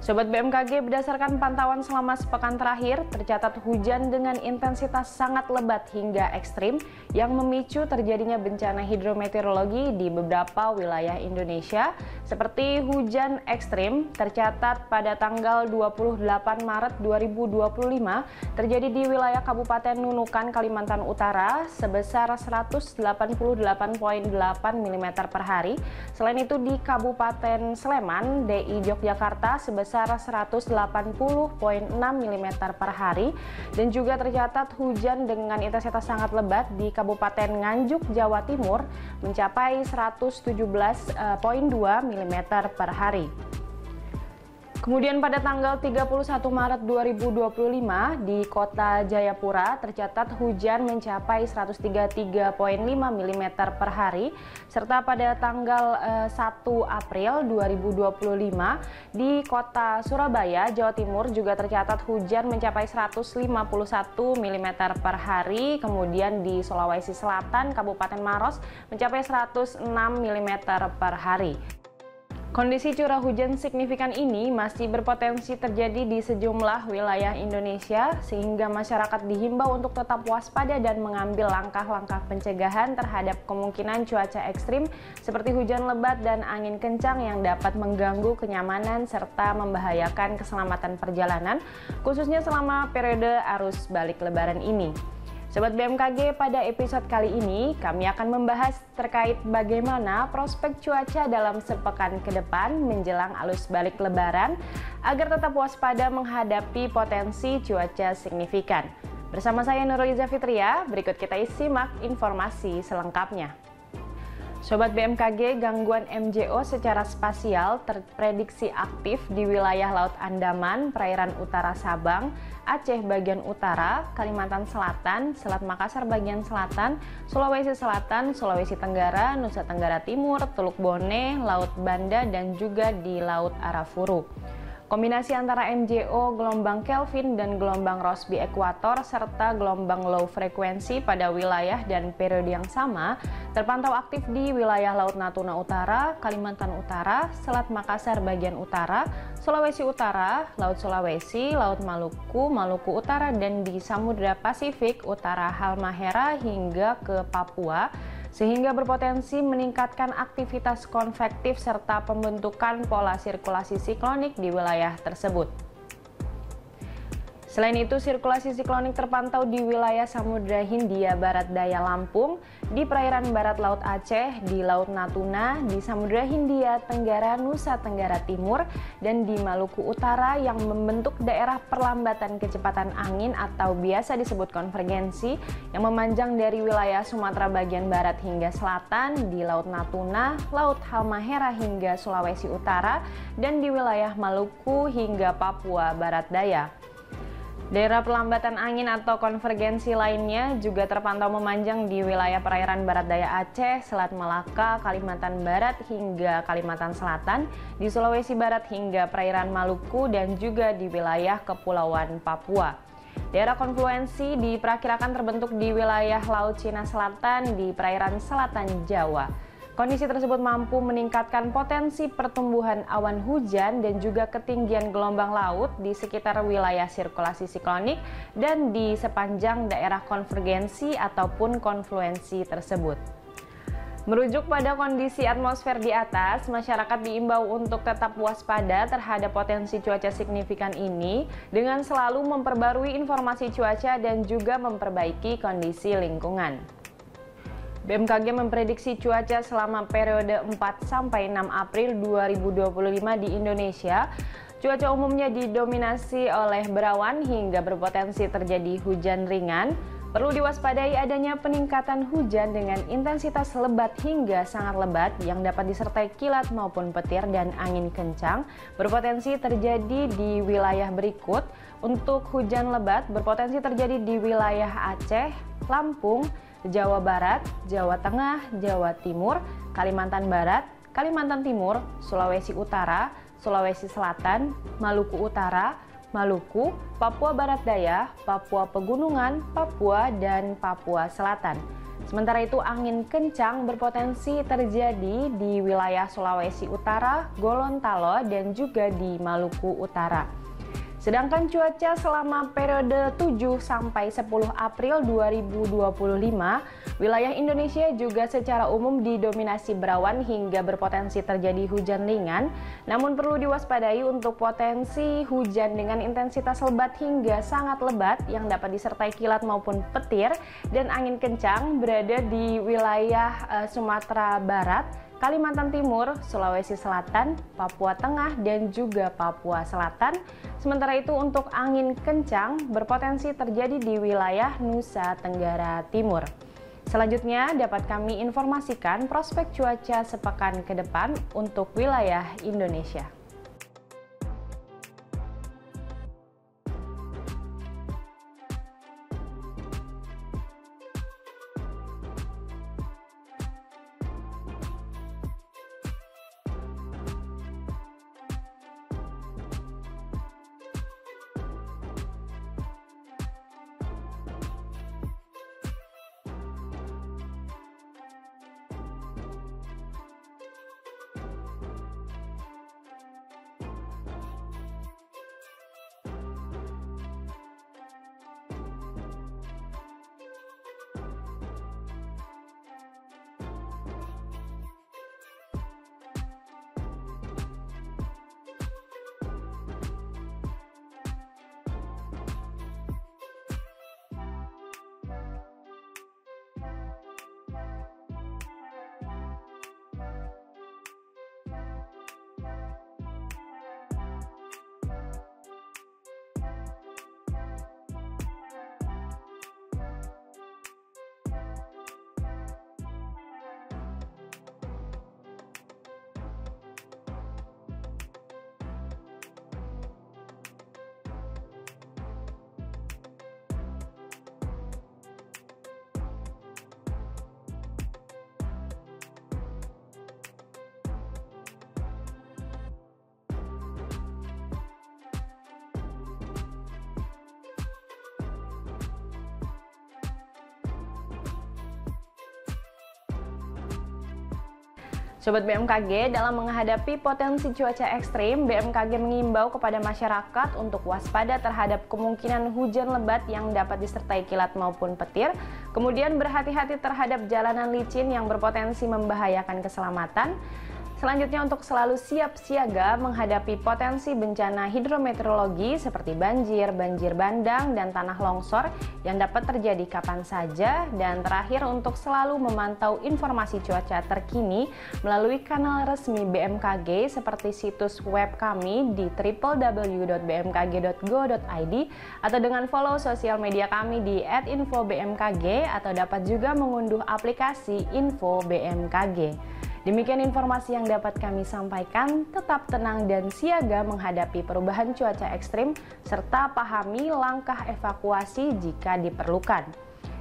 Sobat BMKG, berdasarkan pantauan selama sepekan terakhir, tercatat hujan dengan intensitas sangat lebat hingga ekstrim yang memicu terjadinya bencana hidrometeorologi di beberapa wilayah Indonesia. Seperti hujan ekstrim tercatat pada tanggal 28 Maret 2025 terjadi di wilayah Kabupaten Nunukan, Kalimantan Utara sebesar 188,8 mm per hari. Selain itu di Kabupaten Sleman, DI Yogyakarta sebesar 180,6 mm per hari, dan juga tercatat hujan dengan intensitas sangat lebat di Kabupaten Nganjuk, Jawa Timur mencapai 117,2 mm per hari. Kemudian pada tanggal 31 Maret 2025 di kota Jayapura tercatat hujan mencapai 133,5 mm per hari, serta pada tanggal 1 April 2025 di kota Surabaya, Jawa Timur juga tercatat hujan mencapai 151 mm per hari. Kemudian di Sulawesi Selatan, Kabupaten Maros mencapai 106 mm per hari. Kondisi curah hujan signifikan ini masih berpotensi terjadi di sejumlah wilayah Indonesia, sehingga masyarakat dihimbau untuk tetap waspada dan mengambil langkah-langkah pencegahan terhadap kemungkinan cuaca ekstrim seperti hujan lebat dan angin kencang yang dapat mengganggu kenyamanan serta membahayakan keselamatan perjalanan, khususnya selama periode arus balik Lebaran ini. Sobat BMKG, pada episode kali ini kami akan membahas terkait bagaimana prospek cuaca dalam sepekan ke depan menjelang arus balik Lebaran agar tetap waspada menghadapi potensi cuaca signifikan. Bersama saya Nurliza Fitria, berikut kita simak informasi selengkapnya. Sobat BMKG, gangguan MJO secara spasial terprediksi aktif di wilayah Laut Andaman, perairan utara Sabang, Aceh bagian utara, Kalimantan Selatan, Selat Makassar bagian selatan, Sulawesi Selatan, Sulawesi Tenggara, Nusa Tenggara Timur, Teluk Bone, Laut Banda, dan juga di Laut Arafuru. Kombinasi antara MJO, gelombang Kelvin, dan gelombang Rossby ekuator serta gelombang low frekuensi pada wilayah dan periode yang sama terpantau aktif di wilayah Laut Natuna Utara, Kalimantan Utara, Selat Makassar bagian utara, Sulawesi Utara, Laut Sulawesi, Laut Maluku, Maluku Utara, dan di Samudra Pasifik Utara Halmahera hingga ke Papua, sehingga berpotensi meningkatkan aktivitas konvektif serta pembentukan pola sirkulasi siklonik di wilayah tersebut. Selain itu, sirkulasi siklonik terpantau di wilayah Samudra Hindia Barat Daya Lampung, di perairan barat Laut Aceh, di Laut Natuna, di Samudra Hindia Tenggara Nusa Tenggara Timur, dan di Maluku Utara yang membentuk daerah perlambatan kecepatan angin atau biasa disebut konvergensi yang memanjang dari wilayah Sumatera bagian barat hingga selatan, di Laut Natuna, Laut Halmahera hingga Sulawesi Utara, dan di wilayah Maluku hingga Papua Barat Daya. Daerah perlambatan angin atau konvergensi lainnya juga terpantau memanjang di wilayah perairan barat daya Aceh, Selat Malaka, Kalimantan Barat hingga Kalimantan Selatan, di Sulawesi Barat hingga perairan Maluku, dan juga di wilayah Kepulauan Papua. Daerah konfluensi diperkirakan terbentuk di wilayah Laut Cina Selatan di perairan selatan Jawa. Kondisi tersebut mampu meningkatkan potensi pertumbuhan awan hujan dan juga ketinggian gelombang laut di sekitar wilayah sirkulasi siklonik dan di sepanjang daerah konvergensi ataupun konfluensi tersebut. Merujuk pada kondisi atmosfer di atas, masyarakat diimbau untuk tetap waspada terhadap potensi cuaca signifikan ini dengan selalu memperbarui informasi cuaca dan juga memperbaiki kondisi lingkungan. BMKG memprediksi cuaca selama periode 4-6 April 2025 di Indonesia. Cuaca umumnya didominasi oleh berawan hingga berpotensi terjadi hujan ringan. Perlu diwaspadai adanya peningkatan hujan dengan intensitas lebat hingga sangat lebat yang dapat disertai kilat maupun petir dan angin kencang berpotensi terjadi di wilayah berikut. Untuk hujan lebat berpotensi terjadi di wilayah Aceh, Lampung, Jawa Barat, Jawa Tengah, Jawa Timur, Kalimantan Barat, Kalimantan Timur, Sulawesi Utara, Sulawesi Selatan, Maluku Utara, Maluku, Papua Barat Daya, Papua Pegunungan, Papua, dan Papua Selatan. Sementara itu, angin kencang berpotensi terjadi di wilayah Sulawesi Utara, Gorontalo, dan juga di Maluku Utara. Sedangkan cuaca selama periode 7 sampai 10 April 2025, wilayah Indonesia juga secara umum didominasi berawan hingga berpotensi terjadi hujan ringan. Namun perlu diwaspadai untuk potensi hujan dengan intensitas lebat hingga sangat lebat yang dapat disertai kilat maupun petir dan angin kencang berada di wilayah Sumatera Barat, Kalimantan Timur, Sulawesi Selatan, Papua Tengah, dan juga Papua Selatan. Sementara itu untuk angin kencang berpotensi terjadi di wilayah Nusa Tenggara Timur. Selanjutnya dapat kami informasikan prospek cuaca sepekan ke depan untuk wilayah Indonesia. Sobat BMKG, dalam menghadapi potensi cuaca ekstrim, BMKG mengimbau kepada masyarakat untuk waspada terhadap kemungkinan hujan lebat yang dapat disertai kilat maupun petir, kemudian berhati-hati terhadap jalanan licin yang berpotensi membahayakan keselamatan. Selanjutnya untuk selalu siap siaga menghadapi potensi bencana hidrometeorologi seperti banjir, banjir bandang, dan tanah longsor yang dapat terjadi kapan saja. Dan terakhir untuk selalu memantau informasi cuaca terkini melalui kanal resmi BMKG seperti situs web kami di www.bmkg.go.id atau dengan follow sosial media kami di @infobmkg atau dapat juga mengunduh aplikasi Info BMKG. Demikian informasi yang dapat kami sampaikan, tetap tenang dan siaga menghadapi perubahan cuaca ekstrim, serta pahami langkah evakuasi jika diperlukan.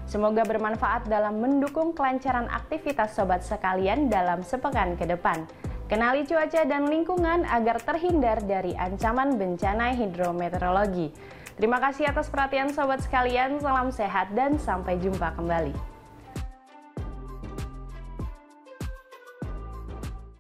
Semoga bermanfaat dalam mendukung kelancaran aktivitas sobat sekalian dalam sepekan ke depan. Kenali cuaca dan lingkungan agar terhindar dari ancaman bencana hidrometeorologi. Terima kasih atas perhatian sobat sekalian, salam sehat dan sampai jumpa kembali.